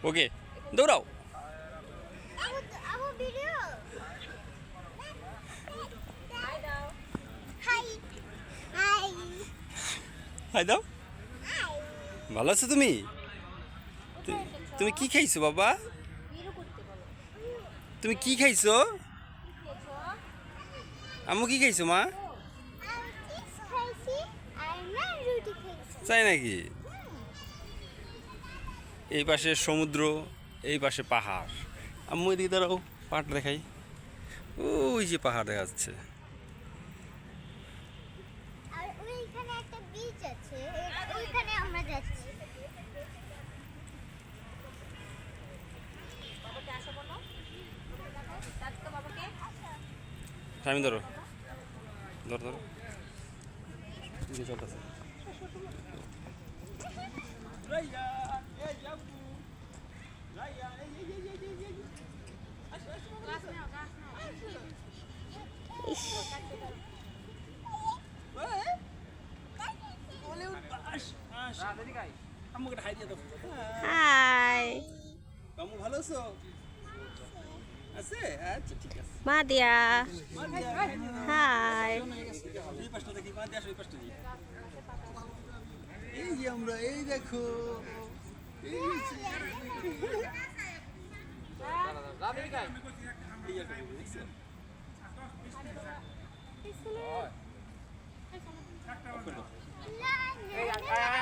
ওকে, দৌড়াও। হাই দাও। ভালো আছো তুমি? তুমি কি খাইছো বাবা? তুমি কি খাইছো? আম্মু কি খাইছো মা? তাই নাকি? এই পাশে সমুদ্র, এই পাশে পাহাড়। আম্মু এদিকে দাঁড়াও, পাহাড় দেখাই। ওই যে পাহাড় দেখা যাচ্ছে। আর ওইখানে একটা বিচ আছে, ওইখানে আমরা যাচ্ছি। বাবাকে আসো বলো, ডাকতো বাবাকে। স্বামী ধরো, ধরো ধরো, চলতেছে। হাই আম্মু ভালো আছো? আছে, আচ্ছা ঠিক আছে। মাদিয়া, হাই। এই পাশটা দেখি, মা দিয়ে আসো এই পাশটা দিয়ে। এই যে আমরা, এই দেখো, এই যে এই একটা বউ, দেখছো?